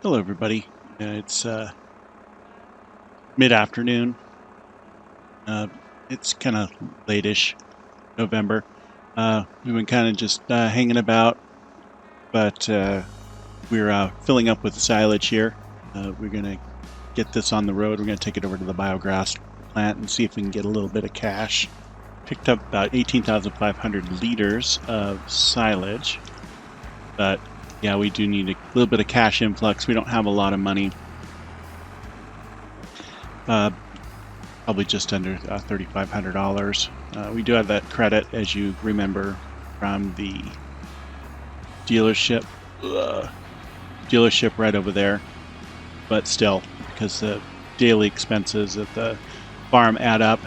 Hello, everybody. It's mid-afternoon. It's kind of late-ish November. We've been kind of just hanging about, but we're filling up with silage here. We're going to get this on the road. We're going to take it over to the biogas plant and see if we can get a little bit of cash. Picked up about 18,500 liters of silage, but yeah, we do need a little bit of cash influx. We don't have a lot of money. Probably just under $3,500. We do have that credit, as you remember, from the dealership. Dealership right over there. But still, because the daily expenses at the farm add up.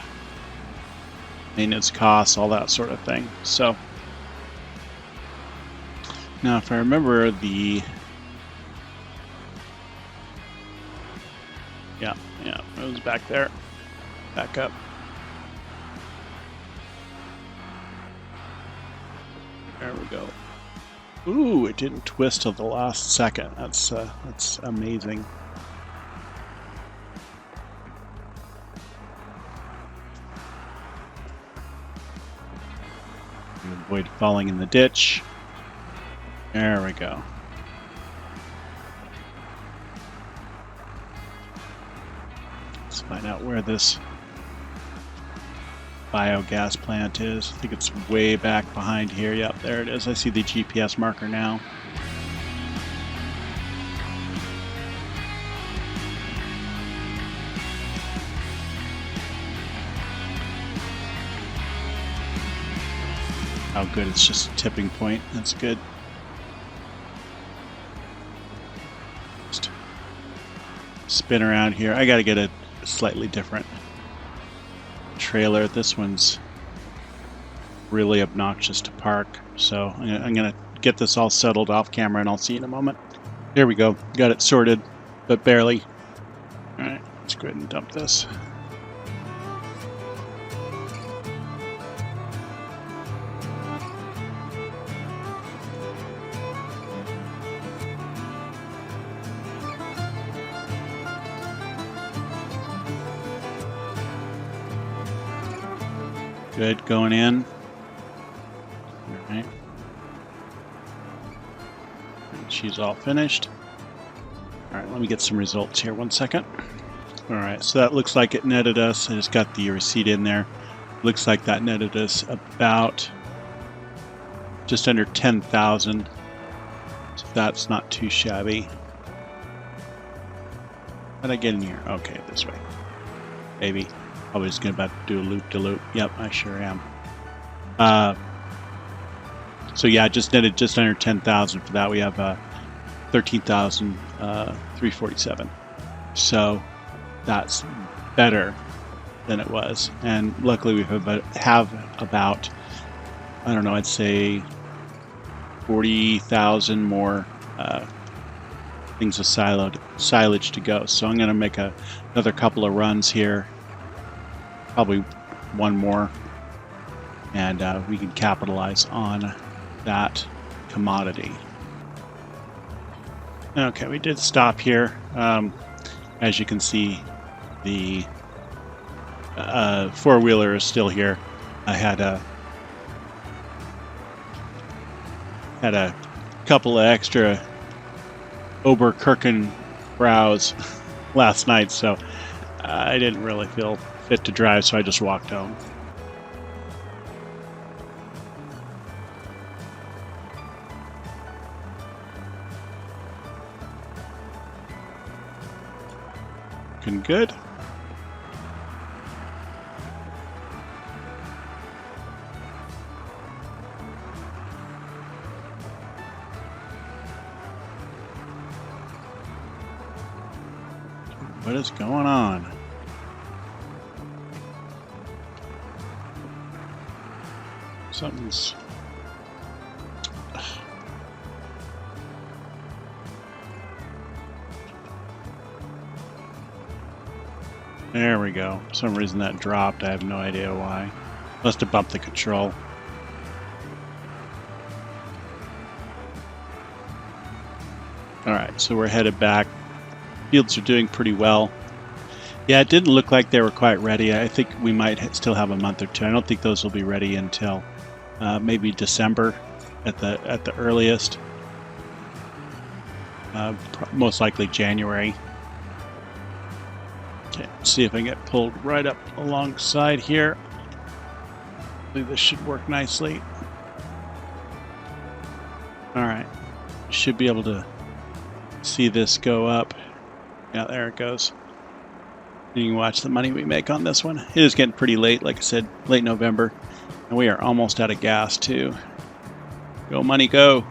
Maintenance costs, all that sort of thing. So now, if I remember yeah, it was back there. Back up. There we go. Ooh, it didn't twist till the last second. That's amazing. Avoid falling in the ditch. There we go. Let's find out where this biogas plant is. I think it's way back behind here. Yep, there it is. I see the GPS marker now. Oh, good. It's just a tipping point. That's good. Just spin around here. I got to get a slightly different trailer. This one's really obnoxious to park. So I'm going to get this all settled off camera and I'll see you in a moment. There we go. Got it sorted, but barely. All right, let's go ahead and dump this. Good, going in. All right. And she's all finished. All right, let me get some results here. 1 second. All right, so that looks like it netted us. I just got the receipt in there. Looks like that netted us about just under 10,000. So that's not too shabby. How did I get in here? Okay, this way. Maybe. I was going to do a loop-de-loop. Yep, I sure am. So yeah, just netted just under 10,000 for that. We have 13,347. So that's better than it was. And luckily we have about, I don't know, I'd say 40,000 more things of silage to go. So I'm going to make another couple of runs here. Probably one more, and we can capitalize on that commodity. Okay, we did stop here. As you can see, the four-wheeler is still here. I had a couple of extra Oberkirchen browse last night, so I didn't really feel fit to drive, so I just walked home. Looking good. What is going on? Something's... There we go. For some reason that dropped. I have no idea why. Must have bumped the control. Alright. so we're headed back. Fields are doing pretty well. Yeah, it didn't look like they were quite ready. I think we might still have a month or two. I don't think those will be ready until maybe December at the earliest. Most likely January. Okay, let's see if I can get pulled right up alongside here. I believe this should work nicely. Alright, should be able to see this go up. Yeah, there it goes. You can watch the money we make on this one. It is getting pretty late, like I said, late November. And we are almost out of gas, too. Go, money, go.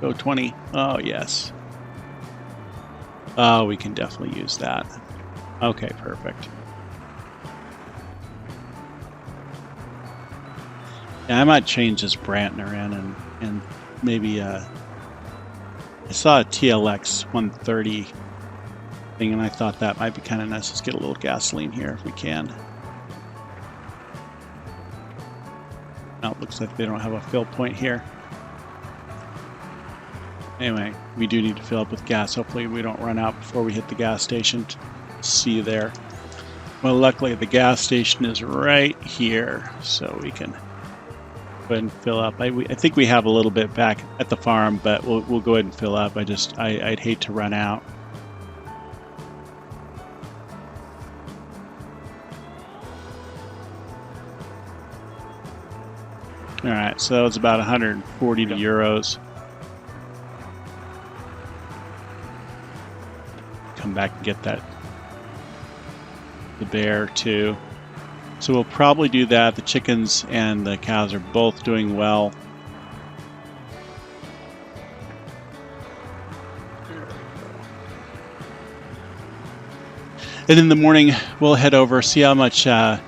Go 20. Oh, yes. Oh, we can definitely use that. Okay, perfect. Yeah, I might change this Brantner in and maybe I saw a TLX 130 thing, and I thought that might be kind of nice. Let's get a little gasoline here if we can. Now it looks like they don't have a fill point here. Anyway, we do need to fill up with gas. Hopefully we don't run out before we hit the gas station. See you there. Well, luckily the gas station is right here, so we can go ahead and fill up. I think we have a little bit back at the farm, but we'll go ahead and fill up. I'd hate to run out. All right, so it's about 140 euros. Come back and get the bear too. So we'll probably do that. The chickens and the cows are both doing well. And in the morning, we'll head over, see how much that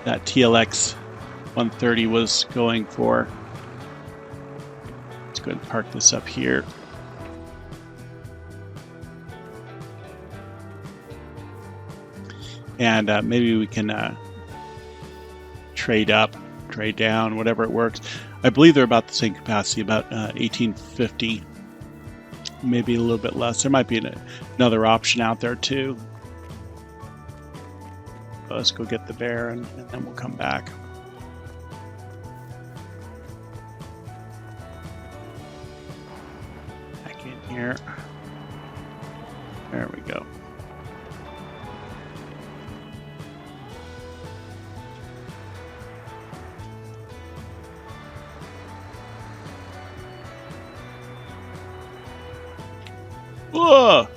TLX 130 was going for. Let's go ahead and park this up here. And maybe we can trade up, trade down, whatever it works. I believe they're about the same capacity, about 1850, maybe a little bit less. There might be another option out there too. So let's go get the bear and then we'll come back. Back in here. There we go. Whoa!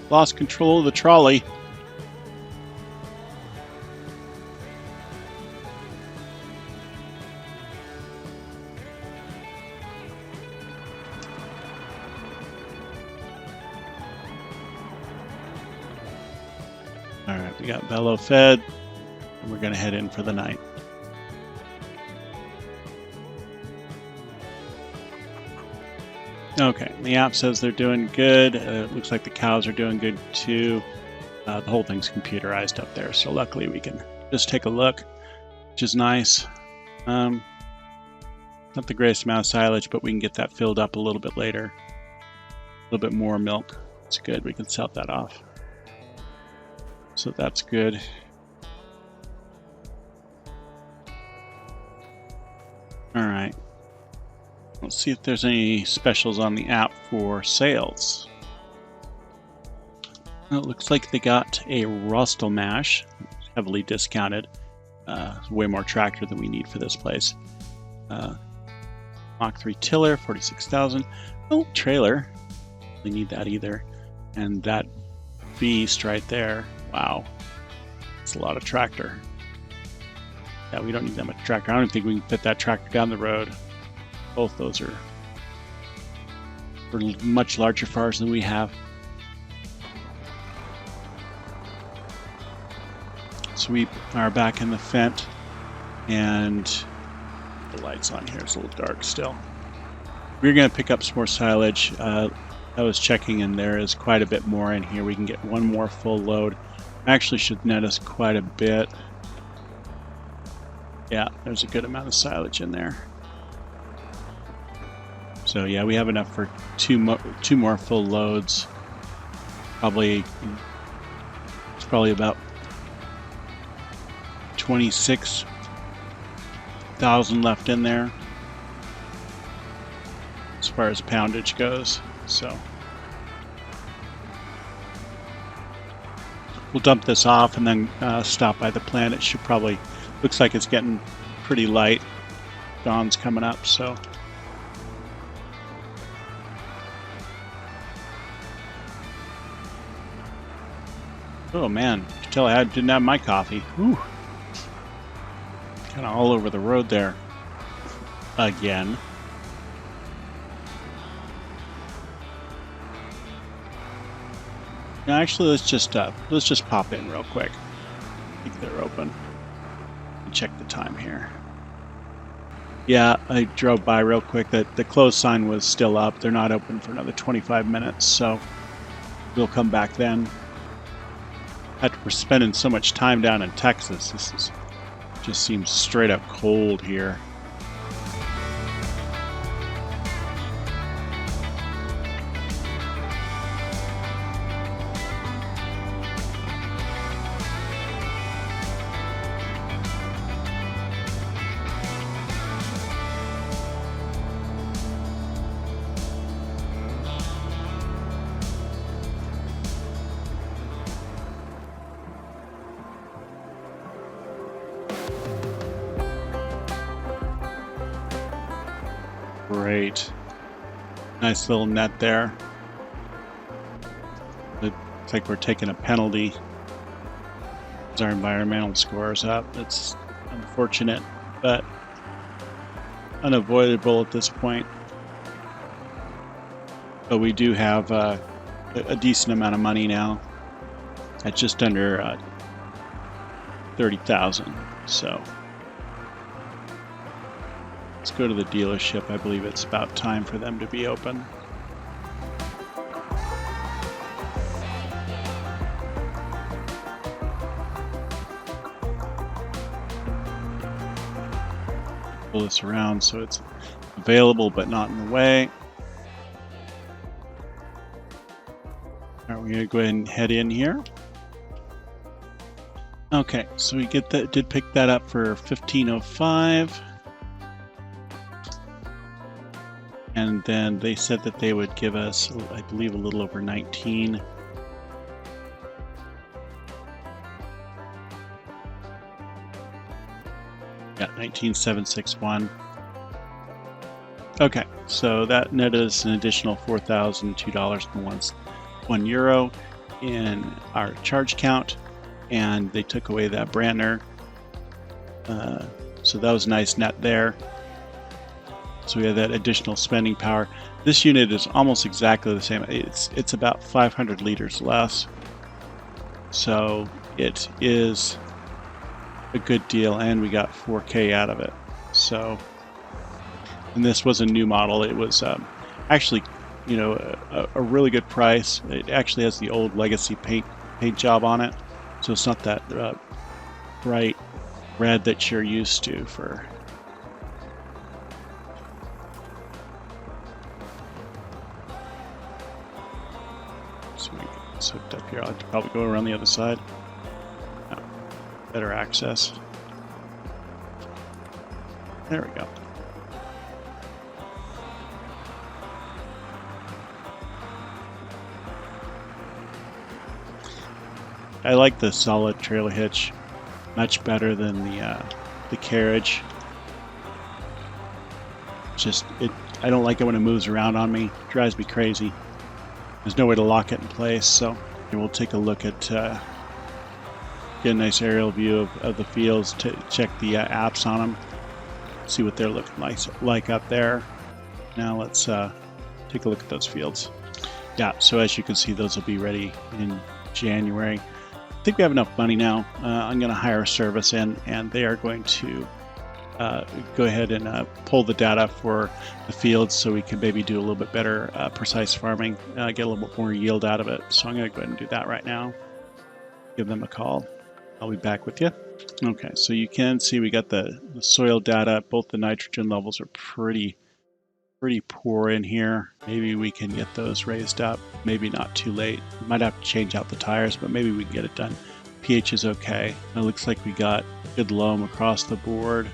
Lost control of the trolley. All right, we got bellow fed, and we're going to head in for the night. Okay, the app says they're doing good. It looks like the cows are doing good too. The whole thing's computerized up there, so luckily we can just take a look, which is nice. Not the greatest amount of silage, but we can get that filled up a little bit later. A little bit more milk. It's good. We can sell that off. So that's good. All right. Let's see if there's any specials on the app for sales. Well, it looks like they got a Rostel mash, heavily discounted. Way more tractor than we need for this place. Mach 3 tiller, 46,000. Oh, trailer. We need that either. And that beast right there. Wow, it's a lot of tractor. Yeah, we don't need that much tractor. I don't think we can fit that tractor down the road. Both those are much larger farms than we have. So we are back in the Fent, and the lights on here. It's a little dark still. We're going to pick up some more silage. I was checking, and there is quite a bit more in here. We can get one more full load. Actually should net us quite a bit. Yeah, there's a good amount of silage in there. So yeah, we have enough for two more full loads. It's probably about 26,000 left in there as far as poundage goes. So we'll dump this off and then stop by the plant. It should probably, looks like it's getting pretty light. Dawn's coming up, so. Oh man, you can tell I didn't have my coffee. Whew. Kind of all over the road there. Again. Now, actually, let's just pop in real quick. I think they're open. Check the time here. Yeah, I drove by real quick. That the close sign was still up. They're not open for another 25 minutes, so we'll come back then. After we're spending so much time down in Texas, just seems straight up cold here. Great. Nice little net there. It looks like we're taking a penalty as our environmental score is up. It's unfortunate, but unavoidable at this point. But we do have a decent amount of money now at just under 30,000. So let's go to the dealership. I believe it's about time for them to be open. Pull this around so it's available but not in the way. All right, we're gonna go ahead and head in here. Okay, so we did pick that up for $15.05. And then they said that they would give us, I believe, a little over 19. Yeah, 19,761. Okay, so that netted us an additional $4,002.01 in our charge count, and they took away that Brandner. So that was a nice net there. So we have that additional spending power. This unit is almost exactly the same. It's about 500 liters less. So it is a good deal, and we got 4K out of it. So, and this was a new model. It was actually, you know, a really good price. It actually has the old legacy paint job on it, so it's not that bright red that you're used to for. It's hooked up here. I'll have to probably go around the other side. Oh, better access. There we go. I like the solid trailer hitch much better than the carriage. I don't like it when it moves around on me. It drives me crazy. There's no way to lock it in place, so we'll take a look at get a nice aerial view of the fields to check the apps on them, see what they're looking like up there. Now let's take a look at those fields. Yeah, so as you can see, those will be ready in January. I think we have enough money now. I'm going to hire a service in, and they are going to go ahead and pull the data for the fields so we can maybe do a little bit better precise farming, get a little bit more yield out of it. So I'm going to go ahead and do that right now. Give them a call. I'll be back with you. Okay, so you can see we got the soil data. Both the nitrogen levels are pretty poor in here. Maybe we can get those raised up. Maybe not too late. We might have to change out the tires, but maybe we can get it done. pH is okay. It looks like we got good loam across the board,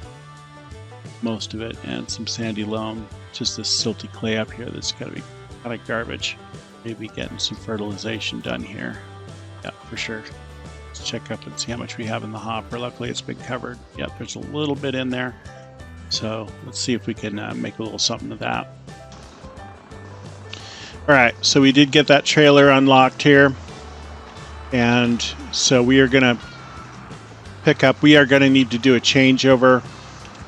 most of it, and some sandy loam. Just this silty clay up here that's got to be kind of garbage. Maybe getting some fertilization done here. Yeah, for sure. Let's check up and see how much we have in the hopper. Luckily, it's been covered. Yep, there's a little bit in there. So let's see if we can make a little something of that. All right, so we did get that trailer unlocked here. And so we are going to pick up, we are going to need to do a changeover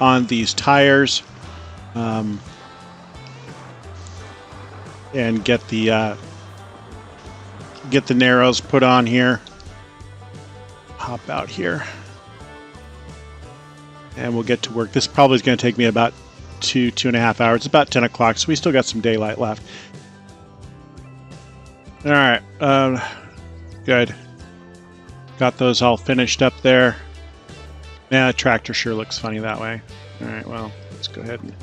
on these tires and get the narrows put on here. Hop out here. And we'll get to work. This probably is going to take me about 2.5 hours. It's about 10 o'clock, so we still got some daylight left. All right, good. Got those all finished up there. Yeah, the tractor sure looks funny that way. All right, well, let's go ahead and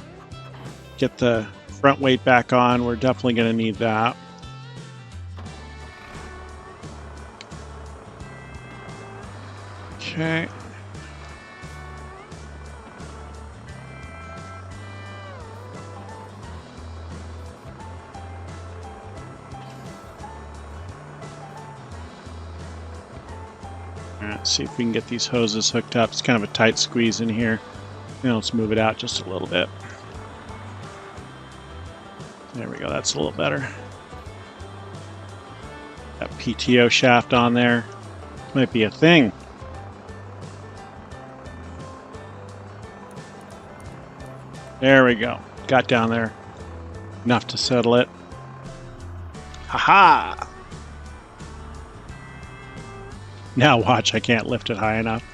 get the front weight back on. We're definitely going to need that. Okay. Let's see if we can get these hoses hooked up. It's kind of a tight squeeze in here. Now let's move it out just a little bit. There we go. That's a little better. That PTO shaft on there. Might be a thing. There we go. Got down there. Enough to settle it. Ha-ha! Now watch, I can't lift it high enough.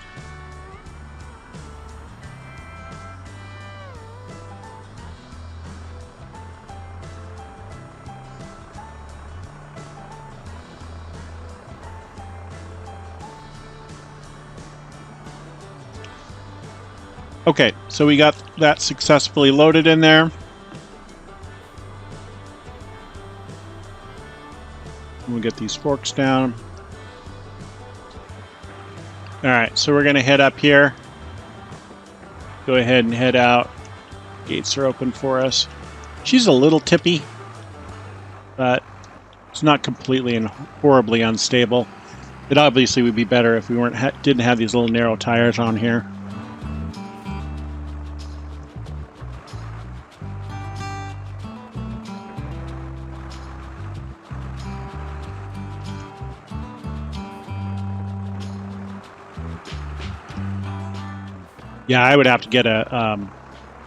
Okay, so we got that successfully loaded in there. We'll get these forks down. All right, so we're going to head up here. Go ahead and head out. Gates are open for us. She's a little tippy, but it's not completely and horribly unstable. It obviously would be better if we didn't have these little narrow tires on here. Yeah, I would have to get a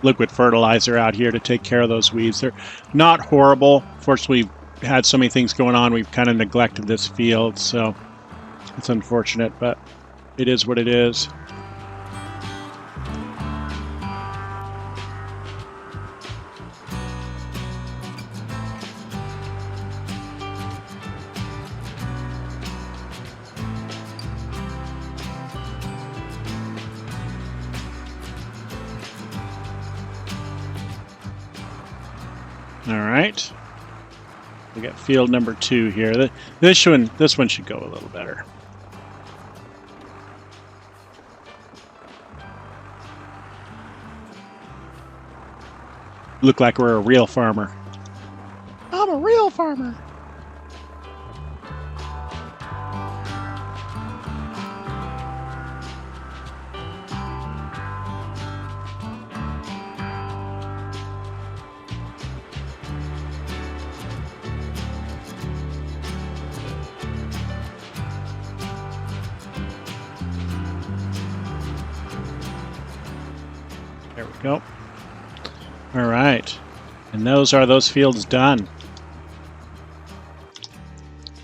liquid fertilizer out here to take care of those weeds. They're not horrible. Fortunately, we've had so many things going on, we've kind of neglected this field, so it's unfortunate, but it is what it is. All right, we got field number 2 here. This one should go a little better. Look like we're a real farmer. I'm a real farmer. There we go. All right, and those are those fields done.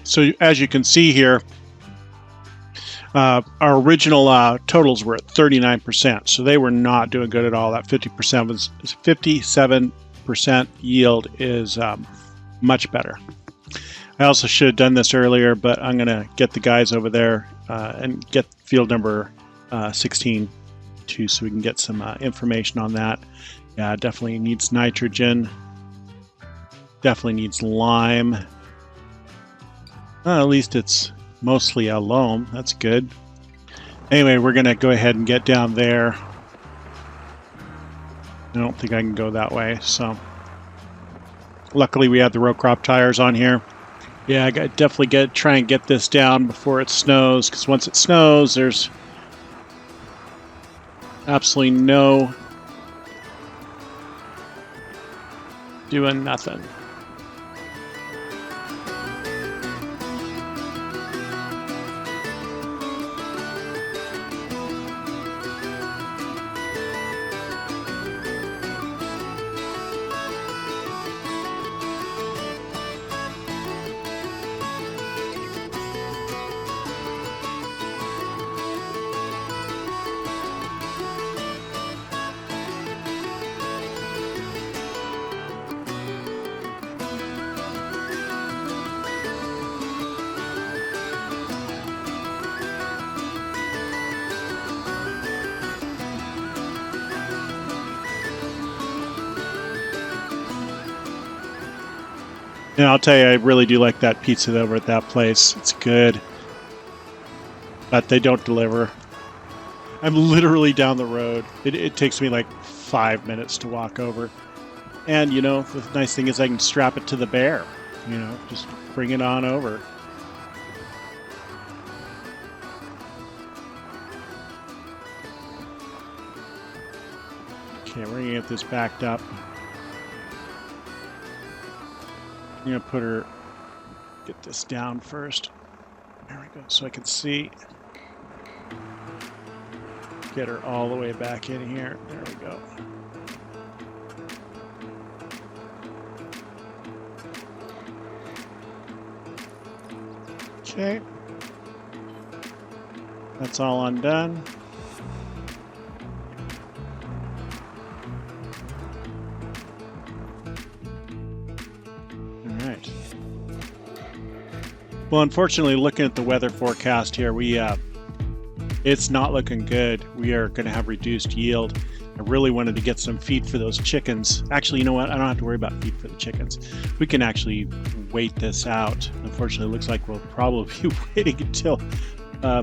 So as you can see here, our original totals were at 39%, so they were not doing good at all. That 50% was 57% yield is much better. I also should have done this earlier, but I'm going to get the guys over there and get field number 16 too, so we can get some information on that. Yeah, it definitely needs nitrogen. Definitely needs lime. At least it's mostly a loam. That's good. Anyway, we're going to go ahead and get down there. I don't think I can go that way, so luckily we have the row crop tires on here. Yeah, I got definitely try and get this down before it snows, because once it snows, there's absolutely no doing nothing. And I'll tell you, I really do like that pizza over at that place. It's good. But they don't deliver. I'm literally down the road. It takes me like 5 minutes to walk over. And, you know, the nice thing is I can strap it to the bear. You know, just bring it on over. Okay, we're going to get this backed up. I'm going to get this down first. There we go, so I can see. Get her all the way back in here. There we go. Okay. That's all undone. Well, unfortunately, looking at the weather forecast here, it's not looking good. We are going to have reduced yield. I really wanted to get some feed for those chickens. Actually, you know what? I don't have to worry about feed for the chickens. We can actually wait this out. Unfortunately, it looks like we'll probably be waiting until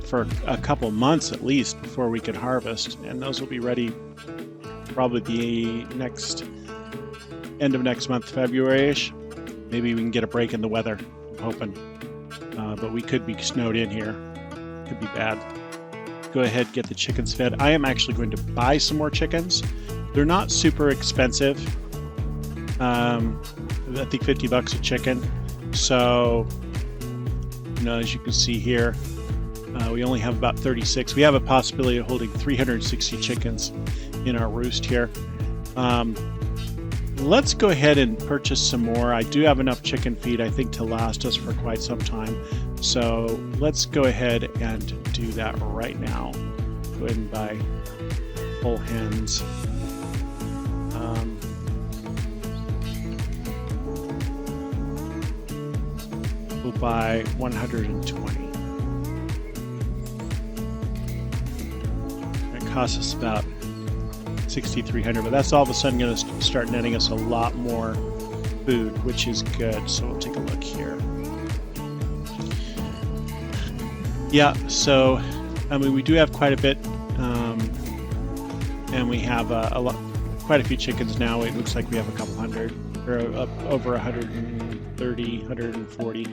for a couple months at least before we can harvest. And those will be ready probably the end of next month, February-ish. Maybe we can get a break in the weather, I'm hoping. But we could be snowed in here. Could be bad. Go ahead, get the chickens fed. I am actually going to buy some more chickens. They're not super expensive. I think $50 a chicken. So, you know, as you can see here, we only have about 36. We have a possibility of holding 360 chickens in our roost here. Let's go ahead and purchase some more. I do have enough chicken feed, I think, to last us for quite some time. So let's go ahead and do that right now. Go ahead and buy whole hens. We'll buy 120. It costs us about 6,300, but that's all of a sudden going to start netting us a lot more food, which is good. So we'll take a look here. Yeah, so I mean, we do have quite a bit, and we have quite a few chickens now. It looks like we have a couple hundred, or over 130, 140,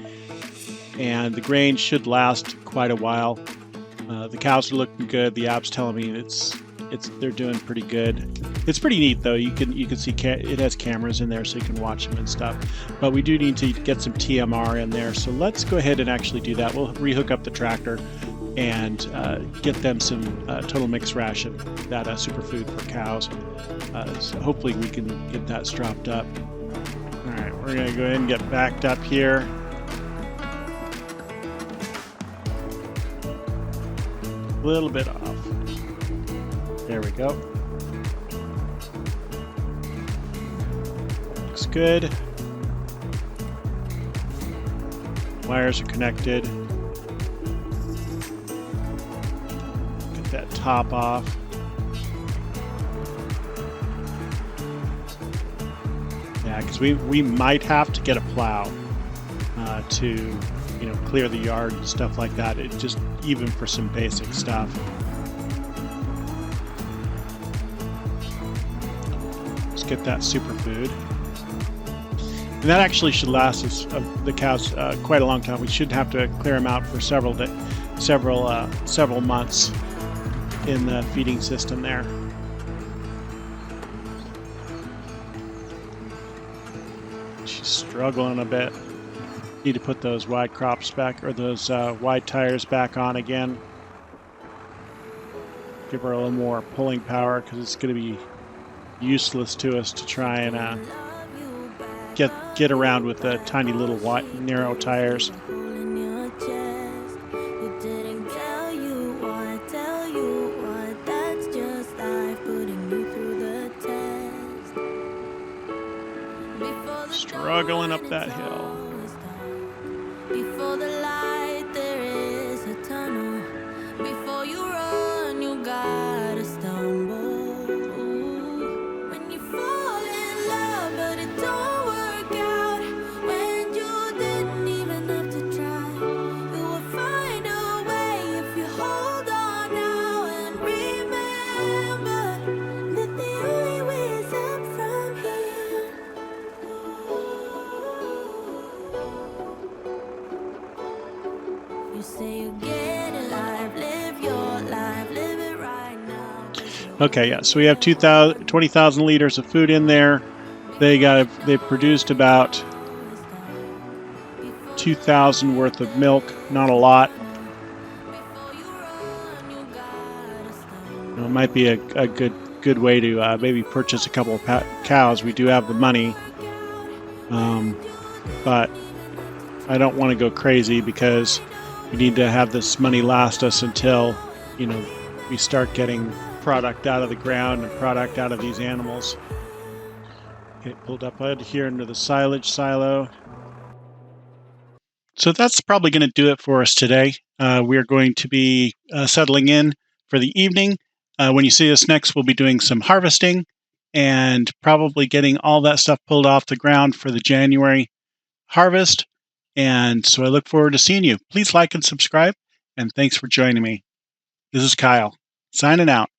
and the grain should last quite a while. The cows are looking good. The app's telling me they're doing pretty good. It's pretty neat though. You can see it has cameras in there, so you can watch them and stuff. But we do need to get some TMR in there. So let's go ahead and actually do that. We'll rehook up the tractor and get them some total mix ration, that superfood for cows. So hopefully we can get that stropped up. All right, we're gonna go ahead and get backed up here. A little bit off. There we go. Looks good. Wires are connected. Get that top off. Yeah, because we might have to get a plow to clear the yard and stuff like that. It just even for some basic stuff. Let's get that superfood. And that actually should last us the cows quite a long time. We shouldn't have to clear them out for several months in the feeding system there. She's struggling a bit. Need to put those wide crops back, or those wide tires back on again. Give her a little more pulling power, because it's going to be useless to us to try and get around with the tiny little wide, narrow tires. Struggling up that hill. Before the light, there is a tunnel. Before you run, you gotta stumble. When you fall in love, but it don't work out. When you didn't even have to try, you will find a way if you hold on now and remember that the only way is up from here. You say you get alive, live your life, live it right now. Okay, yeah, so we have 20,000 liters of food in there. They produced about 2,000 worth of milk, not a lot. It might be a good way to maybe purchase a couple of cows. We do have the money, but I don't want to go crazy because we need to have this money last us until we start getting product out of the ground and product out of these animals. Okay, pulled up out here into the silage silo. So that's probably going to do it for us today. We're going to be settling in for the evening. When you see us next, we'll be doing some harvesting and probably getting all that stuff pulled off the ground for the January harvest. And so I look forward to seeing you. Please like and subscribe, and thanks for joining me. This is Kyle, signing out.